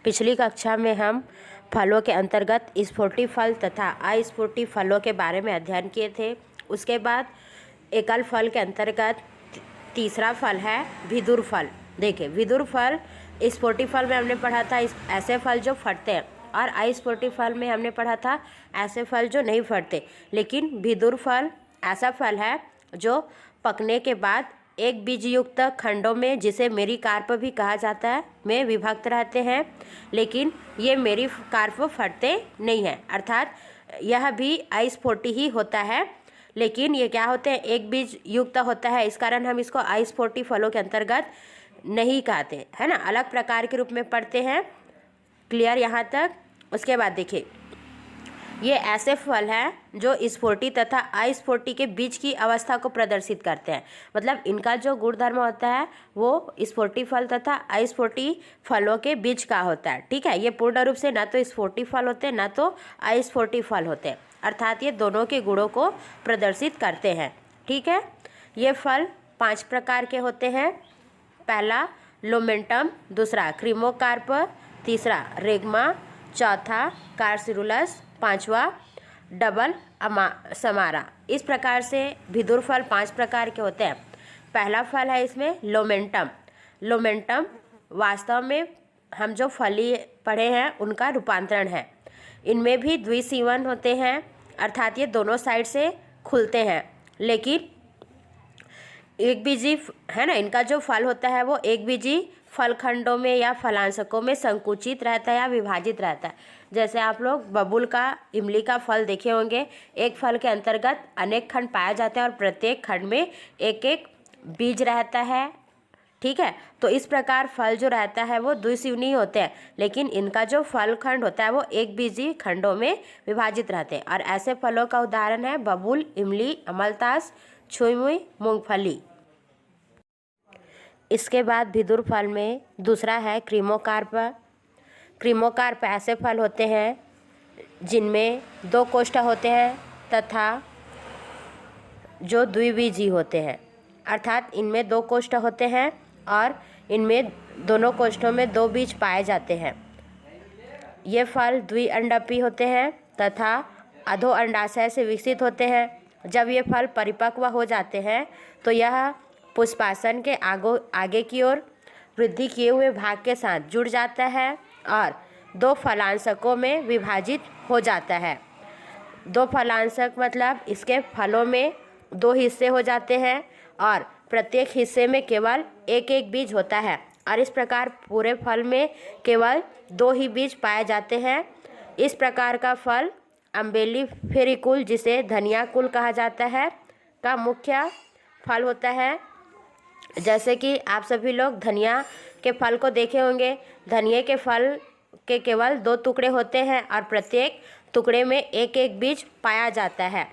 पिछली कक्षा में हम फलों के अंतर्गत स्फुटी फल तथा अस्फुटी फलों के बारे में अध्ययन किए थे। उसके बाद एकल फल के अंतर्गत तीसरा फल है विदुर फल। देखिए, विदुर फल स्फुटी फल में हमने पढ़ा था ऐसे फल जो फटते हैं, और अस्फुटी फल में हमने पढ़ा था ऐसे फल जो नहीं फटते। लेकिन विदुर फल ऐसा फल है जो पकने के बाद एक बीज युक्त खंडों में, जिसे मेरिकार्प भी कहा जाता है, में विभक्त रहते हैं। लेकिन ये मेरिकार्प फटते नहीं हैं, अर्थात यह भी अस्फुटी ही होता है। लेकिन ये क्या होते हैं, एक बीज युक्त होता है, इस कारण हम इसको अस्फुटी फलों के अंतर्गत नहीं कहते, है ना, अलग प्रकार के रूप में पढ़ते हैं। क्लियर यहाँ तक। उसके बाद देखिए, ये ऐसे फल हैं जो स्फुटी तथा अस्फुटी के बीच की अवस्था को प्रदर्शित करते हैं। मतलब इनका जो गुणधर्म होता है वो स्फुटी फल तथा अस्फुटी फलों के बीच का होता है। ठीक है, ये पूर्ण रूप से ना तो स्फुटी फल होते हैं ना तो अस्फुटी फल होते हैं, अर्थात ये दोनों के गुणों को प्रदर्शित करते हैं। ठीक है, ये फल 5 प्रकार के होते हैं। पहला लोमेंटम, दूसरा क्रीमोकार्प, तीसरा रेगमा, चौथा कार्सिरुलस, पांचवा डबल समारा। इस प्रकार से विदुर फल 5 प्रकार के होते हैं। पहला फल है इसमें लोमेंटम। लोमेंटम वास्तव में हम जो फली पढ़े हैं उनका रूपांतरण है। इनमें भी द्विसीवन होते हैं, अर्थात ये दोनों साइड से खुलते हैं। लेकिन एक बीजी है ना, इनका जो फल होता है वो एक बीजी फलखंडों में या फलांशकों में संकुचित रहता है या विभाजित रहता है। जैसे आप लोग बबूल का, इमली का फल देखे होंगे, एक फल के अंतर्गत अनेक खंड पाए जाते हैं और प्रत्येक खंड में एक एक बीज रहता है। ठीक है, तो इस प्रकार फल जो रहता है वो द्विसीवनी होते हैं, लेकिन इनका जो फल खंड होता है वो एक बीजी खंडों में विभाजित रहते हैं। और ऐसे फलों का उदाहरण है बबूल, इमली, अमलतास, छुई-मुई, मूंगफली। इसके बाद विदुर फल में दूसरा है क्रीमोकार्प। क्रीमोकार्प ऐसे फल होते हैं जिनमें 2 कोष्ठ होते हैं तथा जो द्विबीजी होते हैं, अर्थात इनमें 2 कोष्ठ होते हैं और इनमें दोनों कोष्ठों में 2 बीज पाए जाते हैं। ये फल द्विअंडापी होते हैं तथा अधो अंडाशय से विकसित होते हैं। जब ये फल परिपक्व हो जाते हैं तो यह पुष्पासन के आगे की ओर वृद्धि किए हुए भाग के साथ जुड़ जाता है और 2 फलांशकों में विभाजित हो जाता है। 2 फलांशक मतलब इसके फलों में 2 हिस्से हो जाते हैं और प्रत्येक हिस्से में केवल एक एक बीज होता है, और इस प्रकार पूरे फल में केवल 2 ही बीज पाए जाते हैं। इस प्रकार का फल अम्बेलिफेरी कुल, जिसे धनिया कुल कहा जाता है, का मुख्य फल होता है। जैसे कि आप सभी लोग धनिया के फल को देखे होंगे। धनिया के फल के केवल 2 टुकड़े होते हैं और प्रत्येक टुकड़े में एक एक बीज पाया जाता है।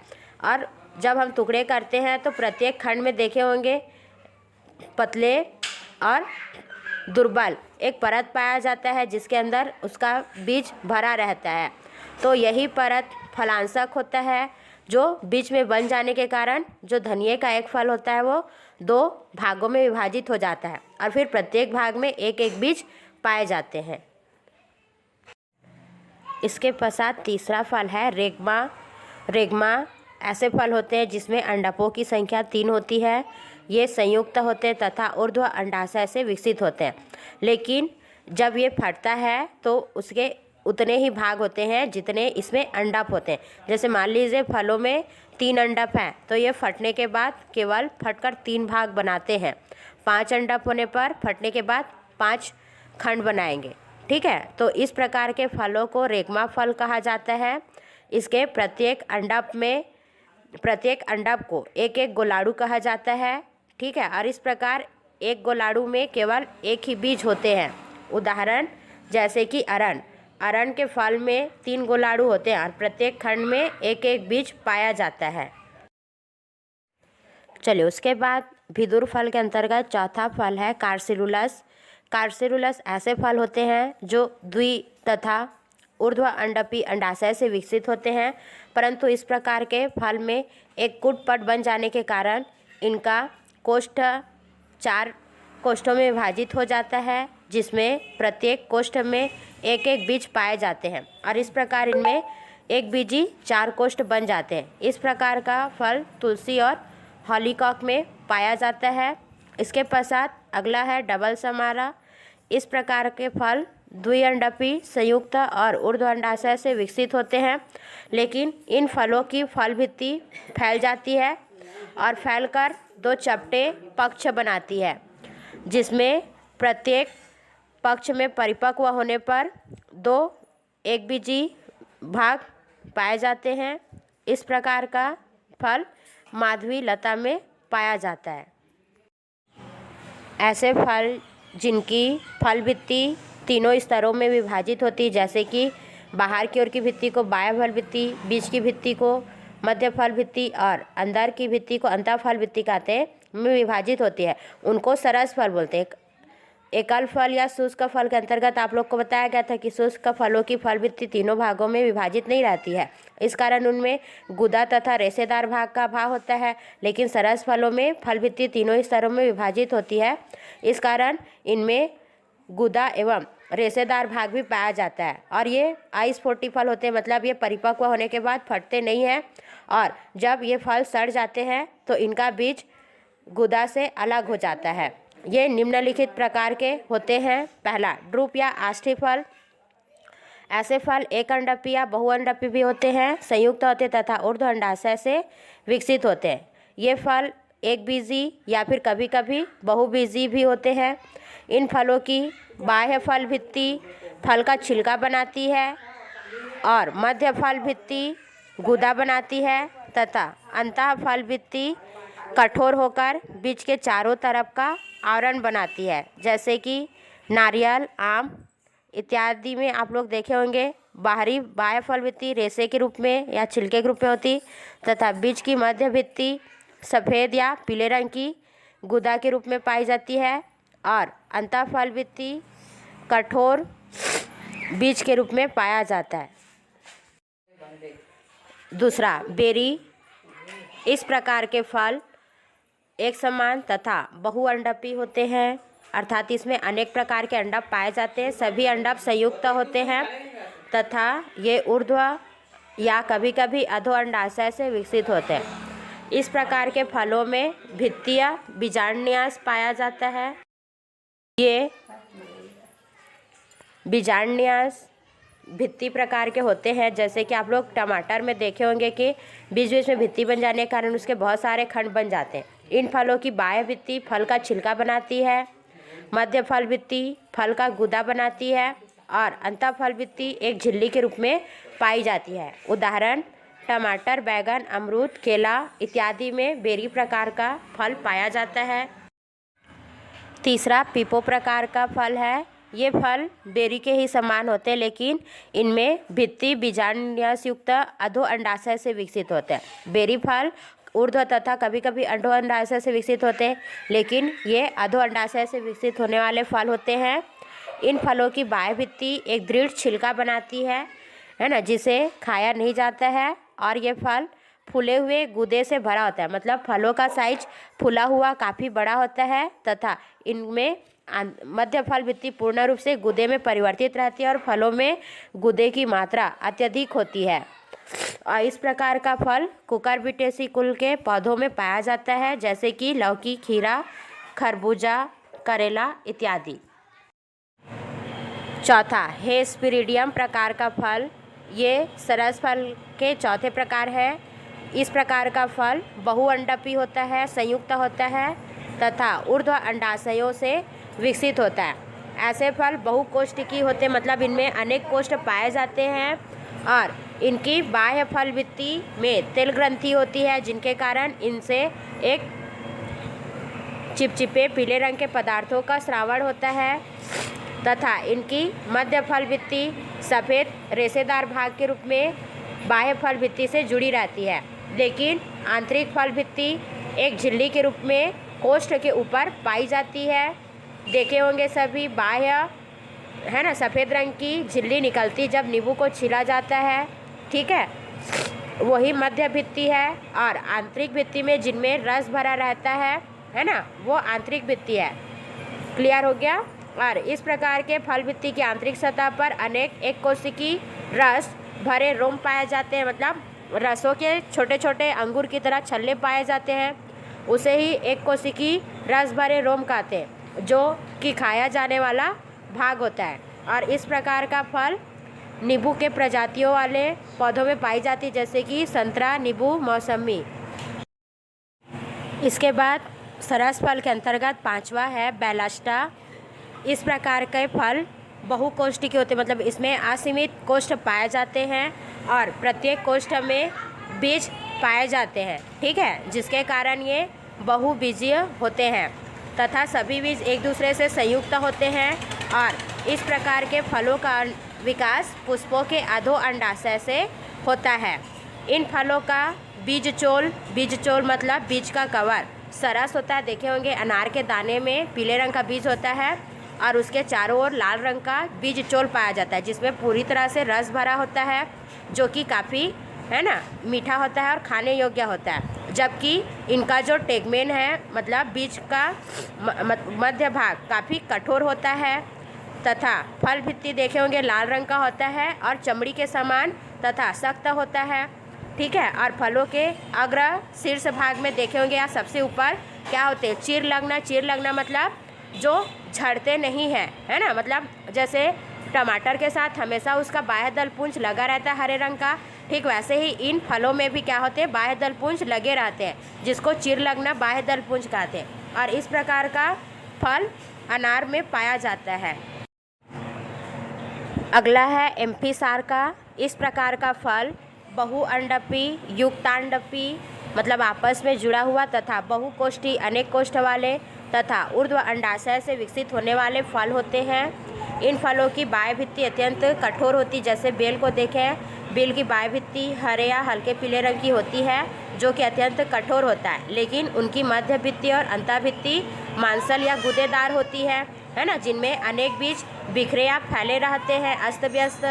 और जब हम टुकड़े करते हैं तो प्रत्येक खंड में देखे होंगे पतले और दुर्बल एक परत पाया जाता है जिसके अंदर उसका बीज भरा रहता है। तो यही परत फलांशक होता है, जो बीच में बन जाने के कारण जो धनिये का एक फल होता है वो 2 भागों में विभाजित हो जाता है और फिर प्रत्येक भाग में एक एक बीज पाए जाते हैं। इसके पश्चात तीसरा फल है रेगमा। रेगमा ऐसे फल होते हैं जिसमें अंडापों की संख्या 3 होती है। ये संयुक्त होते हैं तथा ऊर्ध्व अंडाशय से विकसित होते हैं। लेकिन जब ये फटता है तो उसके उतने ही भाग होते हैं जितने इसमें अंडप होते हैं। जैसे मान लीजिए फलों में 3 अंडप हैं तो ये फटने के बाद केवल फटकर 3 भाग बनाते हैं। 5 अंडप होने पर फटने के बाद 5 खंड बनाएंगे। ठीक है, तो इस प्रकार के फलों को रेगमा फल कहा जाता है। इसके प्रत्येक अंडप को एक एक गोलाड़ू कहा जाता है। ठीक है, और इस प्रकार एक गोलाड़ू में केवल एक ही बीज होते हैं। उदाहरण जैसे कि अरन के फल में 3 गोलाड़ू होते हैं और प्रत्येक खंड में एक एक बीज पाया जाता है। चलिए, उसके बाद विदुर फल के अंतर्गत चौथा फल है कार्सिरुलस। कार्सिरुलस ऐसे फल होते हैं जो द्वि तथा ऊर्ध्व अंडपी अंडाशय से विकसित होते हैं, परंतु इस प्रकार के फल में एक कूटपट बन जाने के कारण इनका कोष्ठ 4 कोष्ठों में विभाजित हो जाता है, जिसमें प्रत्येक कोष्ठ में एक एक बीज पाए जाते हैं और इस प्रकार इनमें एक बीजी 4 कोष्ठ बन जाते हैं। इस प्रकार का फल तुलसी और हॉलीकॉक में पाया जाता है। इसके पश्चात अगला है डबल समारा। इस प्रकार के फल द्विअंडापी, संयुक्त और ऊर्ध्व अंडाशय से विकसित होते हैं, लेकिन इन फलों की फल भित्ति फैल जाती है और फैलकर 2 चपटे पक्ष बनाती है, जिसमें प्रत्येक पक्ष में परिपक्व होने पर 2 एकबीजी भाग पाए जाते हैं। इस प्रकार का फल माधवी लता में पाया जाता है। ऐसे फल जिनकी फल भित्ति तीनों स्तरों में विभाजित होती, जैसे कि बाहर की ओर की भित्ति को बाह्य फल भित्ति, बीच की भित्ति को मध्य फल भित्ति और अंदर की भित्ति को अंतः फल भित्ति कहते हैं, में विभाजित होती है, उनको सरस फल बोलते हैं। एकल फल या शुष्क फल के अंतर्गत आप लोग को बताया गया था कि शुष्क फलों की फल भित्ति तीनों भागों में विभाजित नहीं रहती है, इस कारण उनमें गुदा तथा रेशेदार भाग का अभाव होता है। लेकिन सरस फलों में फल भित्ति तीनों स्तरों में विभाजित होती है, इस कारण इनमें गुदा एवं रेशेदार भाग भी पाया जाता है और ये अस्फुटी फल होते हैं, मतलब ये परिपक्व होने के बाद फटते नहीं हैं और जब ये फल सड़ जाते हैं तो इनका बीज गुदा से अलग हो जाता है। ये निम्नलिखित प्रकार के होते हैं। पहला, ड्रूप या आष्ठी फल। ऐसे फल एक अंडापी या बहुअंडापी भी होते हैं, संयुक्त होते तथा ऊर्ध्व अंडाशय से विकसित होते हैं। ये फल एक बीजी या फिर कभी कभी बहुबीजी भी होते हैं। इन फलों की बाह्य फल भित्ति फल का छिलका बनाती है और मध्य फल भित्ति गुदा बनाती है तथा अंतः फल भित्ति कठोर होकर बीज के चारों तरफ का आवरण बनाती है, जैसे कि नारियल, आम इत्यादि में आप लोग देखे होंगे। बाह्य फल भित्ति रेशे के रूप में या छिलके के रूप में होती तथा बीज की मध्य भित्ति सफ़ेद या पीले रंग की गुदा के रूप में पाई जाती है और अंतः फल भित्ति कठोर बीज के रूप में पाया जाता है। दूसरा, बेरी। इस प्रकार के फल एक समान तथा बहुअंडापी होते हैं, अर्थात इसमें अनेक प्रकार के अंडा पाए जाते हैं। सभी अंडा संयुक्त होते हैं तथा ये ऊर्ध्व या कभी कभी अधो अंडाशय से विकसित होते हैं। इस प्रकार के फलों में भित्तीय बीजांडन्यास पाया जाता है। ये बीजांडन्यास भित्ति प्रकार के होते हैं, जैसे कि आप लोग टमाटर में देखे होंगे कि बीच बीच में भित्ति बन जाने के कारण उसके बहुत सारे खंड बन जाते हैं। इन फलों की बाह्य भित्ति फल का छिलका बनाती है, मध्य फल भित्ति फल का गुदा बनाती है और अंतः फल भित्ति एक झिल्ली के रूप में पाई जाती है। उदाहरण, टमाटर, बैगन, अमरूद, केला इत्यादि में बेरी प्रकार का फल पाया जाता है। तीसरा, पीपो प्रकार का फल है। ये फल बेरी के ही समान होते हैं, लेकिन इनमें भित्ति बीजांडन्यास युक्त अधो अंडाशय से विकसित होते हैं। बेरी फल ऊर्ध्व तथा कभी कभी अधो अंडाशय से विकसित होते हैं, लेकिन ये अधो अंडाशय से विकसित होने वाले फल होते हैं। इन फलों की बाह्य भित्ति एक दृढ़ छिलका बनाती है ना, जिसे खाया नहीं जाता है और ये फल फूले हुए गुदे से भरा होता है, मतलब फलों का साइज फूला हुआ काफ़ी बड़ा होता है तथा इनमें मध्य फल भित्ति पूर्ण रूप से गुदे में परिवर्तित रहती है और फलों में गुदे की मात्रा अत्यधिक होती है। और इस प्रकार का फल कुकुरबिटेसी कुल के पौधों में पाया जाता है, जैसे कि लौकी, खीरा, खरबूजा, करेला इत्यादि। चौथा, हेस्पेरिडियम प्रकार का फल। ये सरस फल के चौथे प्रकार है। इस प्रकार का फल बहुअंडापी होता है, संयुक्त होता है तथा ऊर्ध्व अंडाशयों से विकसित होता है। ऐसे फल बहुकोष्ठिकी होते, मतलब इनमें अनेक कोष्ठ पाए जाते हैं और इनकी बाह्य फल भित्ति में तेल ग्रंथि होती है, जिनके कारण इनसे एक चिपचिपे पीले रंग के पदार्थों का स्रावण होता है तथा इनकी मध्य फल भित्ति सफ़ेद रेशेदार भाग के रूप में बाह्य फल भित्ति से जुड़ी रहती है, लेकिन आंतरिक फल भित्ति एक झिल्ली के रूप में कोष्ठ के ऊपर पाई जाती है। देखे होंगे सभी, बाह्य है ना, सफ़ेद रंग की झिल्ली निकलती जब नींबू को छीला जाता है, ठीक है, वही मध्य भित्ति है। और आंतरिक भित्ति में जिनमें रस भरा रहता है ना, वो आंतरिक भित्ति है। क्लियर हो गया? और इस प्रकार के फल भित्ति की आंतरिक सतह पर अनेक एक कोशिकी रस भरे रोम पाए जाते हैं, मतलब रसों के छोटे छोटे अंगूर की तरह छल्ले पाए जाते हैं। उसे ही एक कोशिकी रस भरे रोम कहते हैं, जो कि खाया जाने वाला भाग होता है। और इस प्रकार का फल नींबू के प्रजातियों वाले पौधों में पाई जाती है, जैसे कि संतरा, नींबू, मौसमी। इसके बाद सरस फल के अंतर्गत पांचवा है बेलास्टा। इस प्रकार के फल बहुकोष्ठी होते हैं, मतलब इसमें असीमित कोष्ठ पाए जाते हैं और प्रत्येक कोष्ठ में बीज पाए जाते हैं, ठीक है, जिसके कारण ये बहुबीजीय होते हैं तथा सभी बीज एक दूसरे से संयुक्त होते हैं। और इस प्रकार के फलों का विकास पुष्पों के अधो अंडाशय से होता है। इन फलों का बीज मतलब बीज का कवर सरस होता है। देखे होंगे अनार के दाने में पीले रंग का बीज होता है और उसके चारों ओर लाल रंग का बीज चोल पाया जाता है, जिसमें पूरी तरह से रस भरा होता है, जो कि काफ़ी है ना मीठा होता है और खाने योग्य होता है। जबकि इनका जो टेगमेन है, मतलब बीज का मध्य भाग काफ़ी कठोर होता है तथा फल भित्ति देखे होंगे लाल रंग का होता है और चमड़ी के समान तथा सख्त होता है, ठीक है। और फलों के अग्र शीर्ष भाग में देखे होंगे या सबसे ऊपर क्या होते हैं, चीर लगना मतलब जो झड़ते नहीं हैं, है ना, मतलब जैसे टमाटर के साथ हमेशा उसका बाह्य दल पुंज लगा रहता है हरे रंग का, ठीक वैसे ही इन फलों में भी क्या होते हैं, बाह्य दल पुंज लगे रहते हैं, जिसको चीर लगना बाह्य दल पुंज कहते हैं। और इस प्रकार का फल अनार में पाया जाता है। अगला है एम्फीसार का। इस प्रकार का फल बहुअंडपी, युक्तांडपी मतलब आपस में जुड़ा हुआ तथा बहुकोष्ठी, अनेक कोष्ठ वाले तथा ऊर्ध्व अंडाशय से विकसित होने वाले फल होते हैं। इन फलों की बाह्य भित्ति अत्यंत कठोर होती, जैसे बेल को देखें, बेल की बाह्य भित्ति हरे या हल्के पीले रंग की होती है, जो कि अत्यंत कठोर होता है। लेकिन उनकी मध्य भित्ति और अंतःभित्ति मांसल या गूदेदार होती है ना, जिनमें अनेक बीज बिखरे या फैले रहते हैं अस्त व्यस्त,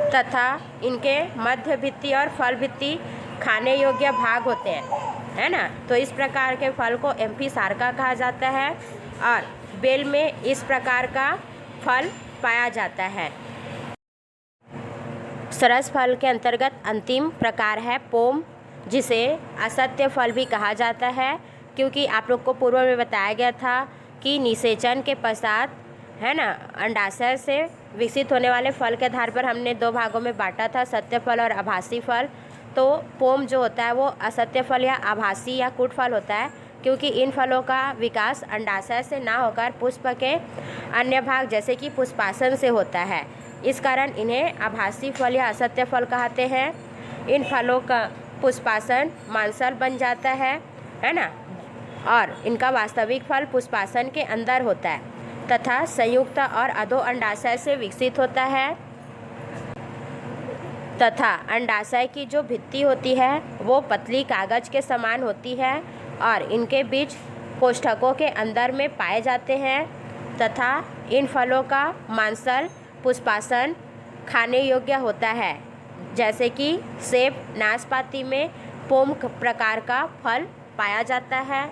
तथा इनके मध्य भित्ति और फल भित्ति खाने योग्य भाग होते हैं, है ना। तो इस प्रकार के फल को एम्फीसार्का कहा जाता है और बेल में इस प्रकार का फल पाया जाता है। सरस फल के अंतर्गत अंतिम प्रकार है पोम, जिसे असत्य फल भी कहा जाता है, क्योंकि आप लोग को पूर्व में बताया गया था कि निषेचन के पश्चात है ना अंडाशय से विकसित होने वाले फल के आधार पर हमने दो भागों में बांटा था, सत्य फल और आभासी फल। तो पोम जो होता है वो असत्य फल या आभासी या कूट फल होता है, क्योंकि इन फलों का विकास अंडाशय से ना होकर पुष्प के अन्य भाग जैसे कि पुष्पासन से होता है। इस कारण इन्हें आभासी फल या असत्य फल कहते हैं। इन फलों का पुष्पासन मांसल बन जाता है ना, और इनका वास्तविक फल पुष्पासन के अंदर होता है तथा संयुक्त और अधो अंडाशय से विकसित होता है, तथा अंडाशय की जो भित्ति होती है वो पतली कागज के समान होती है और इनके बीज कोष्ठकों के अंदर में पाए जाते हैं, तथा इन फलों का मांसल पुष्पासन खाने योग्य होता है, जैसे कि सेब, नाशपाती में पोम प्रकार का फल पाया जाता है।